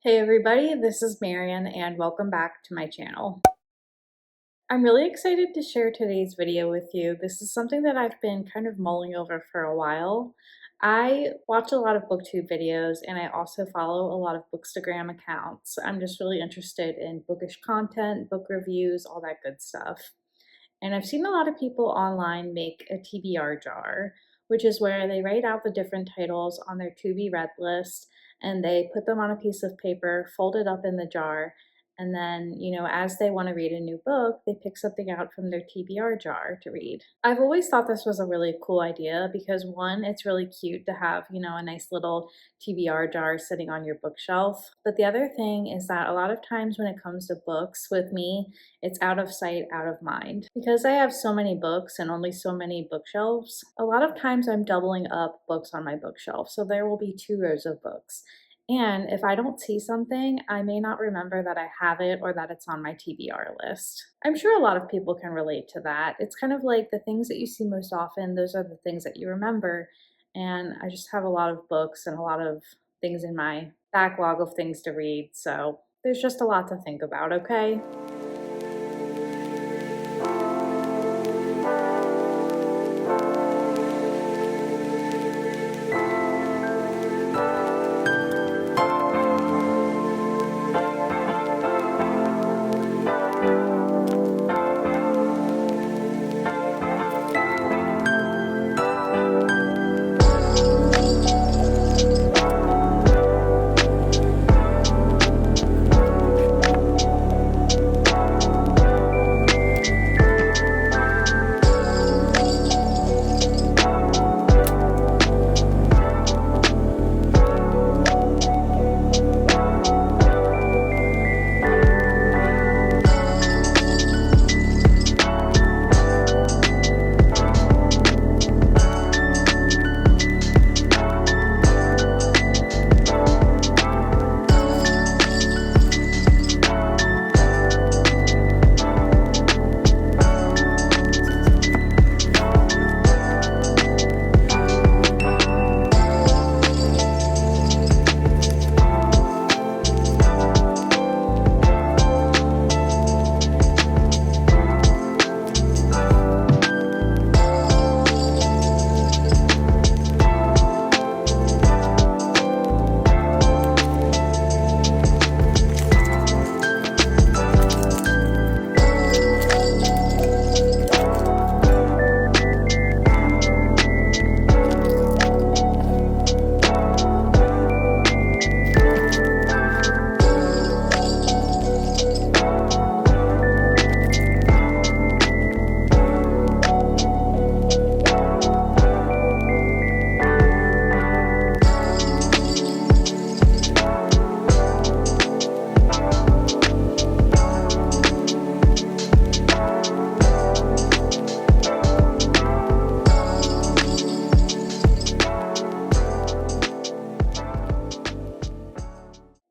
Hey everybody, this is Marian and welcome back to my channel. I'm really excited to share today's video with you. This is something that I've been kind of mulling over for a while. I watch a lot of booktube videos and I also follow a lot of bookstagram accounts. I'm just really interested in bookish content, book reviews, all that good stuff. And I've seen a lot of people online make a TBR jar, which is where they write out the different titles on their to be read list and they put them on a piece of paper, fold it up in the jar, and then, as they want to read a new book, they pick something out from their TBR jar to read. I've always thought this was a really cool idea because one, it's really cute to have, a nice little TBR jar sitting on your bookshelf. But the other thing is that a lot of times when it comes to books with me, it's out of sight, out of mind. Because I have so many books and only so many bookshelves, a lot of times I'm doubling up books on my bookshelf. So there will be 2 rows of books. And if I don't see something, I may not remember that I have it or that it's on my TBR list. I'm sure a lot of people can relate to that. It's kind of like the things that you see most often, those are the things that you remember. And I just have a lot of books and a lot of things in my backlog of things to read. So there's just a lot to think about, okay?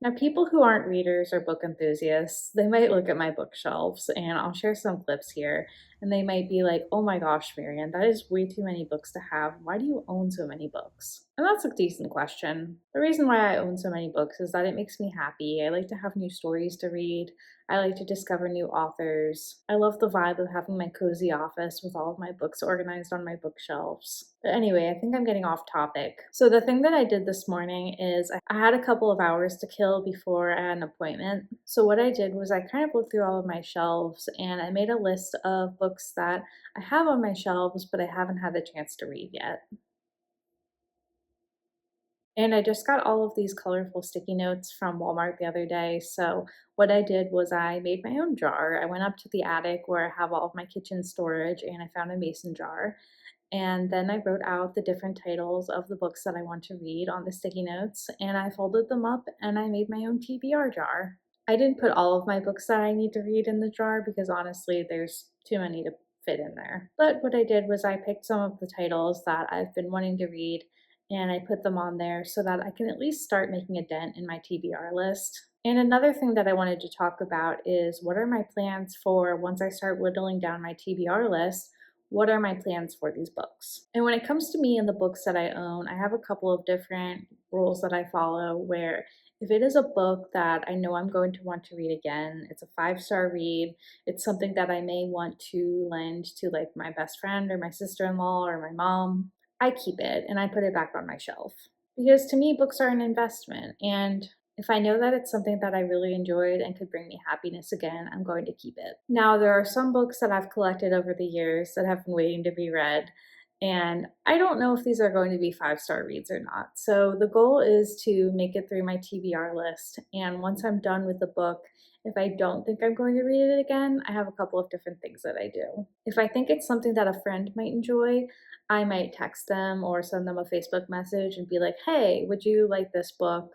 Now, people who aren't readers or book enthusiasts, they might look at my bookshelves, and I'll share some clips here, and they might be like, oh my gosh, Marian, that is way too many books to have. Why do you own so many books? And that's a decent question. The reason why I own so many books is that it makes me happy. I like to have new stories to read. I like to discover new authors. I love the vibe of having my cozy office with all of my books organized on my bookshelves. But anyway, I think I'm getting off topic. So the thing that I did this morning is I had a couple of hours to kill before I had an appointment. So what I did was I kind of looked through all of my shelves and I made a list of books that I have on my shelves, but I haven't had the chance to read yet. And I just got all of these colorful sticky notes from Walmart the other day. So what I did was I made my own jar. I went up to the attic where I have all of my kitchen storage and I found a mason jar. And then I wrote out the different titles of the books that I want to read on the sticky notes and I folded them up and I made my own TBR jar. I didn't put all of my books that I need to read in the jar because honestly, there's too many to fit in there. But what I did was I picked some of the titles that I've been wanting to read and I put them on there so that I can at least start making a dent in my TBR list. And another thing that I wanted to talk about is what are my plans for once I start whittling down my TBR list? What are my plans for these books? And when it comes to me and the books that I own, I have a couple of different rules that I follow where If it is a book that I know I'm going to want to read again, it's a 5-star read, it's something that I may want to lend to like my best friend or my sister-in-law or my mom, I keep it and I put it back on my shelf. Because to me, books are an investment, and if I know that it's something that I really enjoyed and could bring me happiness again, I'm going to keep it. Now, there are some books that I've collected over the years that have been waiting to be read, and I don't know if these are going to be 5-star reads or not. So the goal is to make it through my TBR list, and once I'm done with the book, if I don't think I'm going to read it again, I have a couple of different things that I do. If I think it's something that a friend might enjoy, I might text them or send them a Facebook message and be like, hey, would you like this book?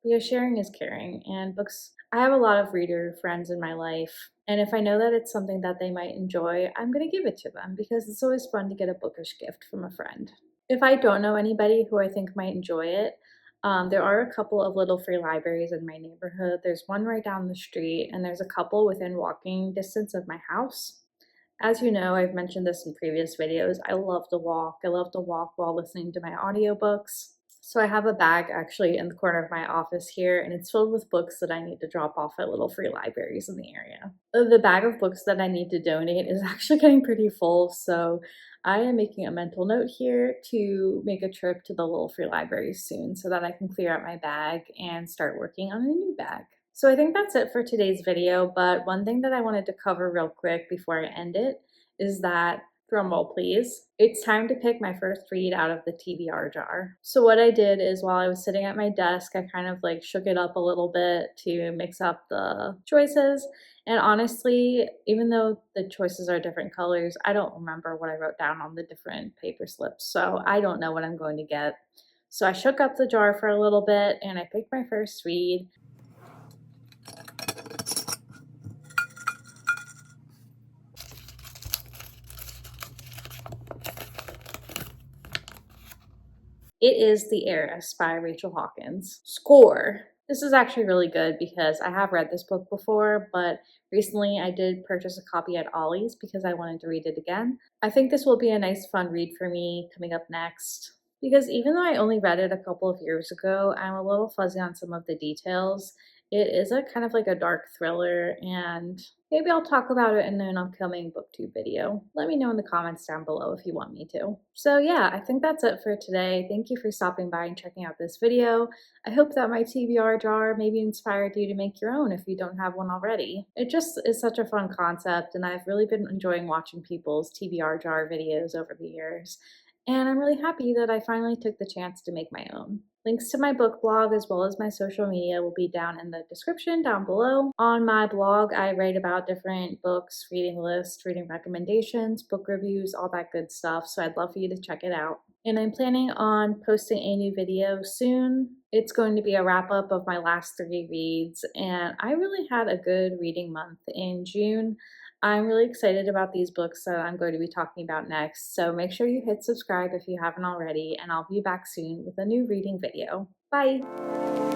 Because sharing is caring, and books, I have a lot of reader friends in my life. And if I know that it's something that they might enjoy, I'm going to give it to them because it's always fun to get a bookish gift from a friend. If I don't know anybody who I think might enjoy it, there are a couple of little free libraries in my neighborhood. There's one right down the street, and there's a couple within walking distance of my house. As you know, I've mentioned this in previous videos. I love to walk. I love to walk while listening to my audiobooks. So I have a bag actually in the corner of my office here, and it's filled with books that I need to drop off at little free libraries in the area. The bag of books that I need to donate is actually getting pretty full, so I am making a mental note here to make a trip to the little free libraries soon so that I can clear out my bag and start working on a new bag. So I think that's it for today's video, but one thing that I wanted to cover real quick before I end it is that, drumroll please, it's time to pick my first read out of the TBR jar. So what I did is while I was sitting at my desk, I kind of like shook it up a little bit to mix up the choices. And honestly, even though the choices are different colors, I don't remember what I wrote down on the different paper slips. So I don't know what I'm going to get. So I shook up the jar for a little bit and I picked my first read. It is The Heiress by Rachel Hawkins. Score! This is actually really good because I have read this book before, but recently I did purchase a copy at Ollie's because I wanted to read it again. I think this will be a nice fun read for me coming up next. Because even though I only read it a couple of years ago, I'm a little fuzzy on some of the details. It is a kind of like a dark thriller, and maybe I'll talk about it in an upcoming booktube video. Let me know in the comments down below if you want me to. So yeah, I think that's it for today. Thank you for stopping by and checking out this video. I hope that my TBR jar maybe inspired you to make your own if you don't have one already. It just is such a fun concept, and I've really been enjoying watching people's TBR jar videos over the years. And I'm really happy that I finally took the chance to make my own. Links to my book blog as well as my social media will be down in the description down below. On my blog, I write about different books, reading lists, reading recommendations, book reviews, all that good stuff, so I'd love for you to check it out. And I'm planning on posting a new video soon. It's going to be a wrap up of my last 3 reads, and I really had a good reading month in June. I'm really excited about these books that I'm going to be talking about next, so make sure you hit subscribe if you haven't already, and I'll be back soon with a new reading video. Bye!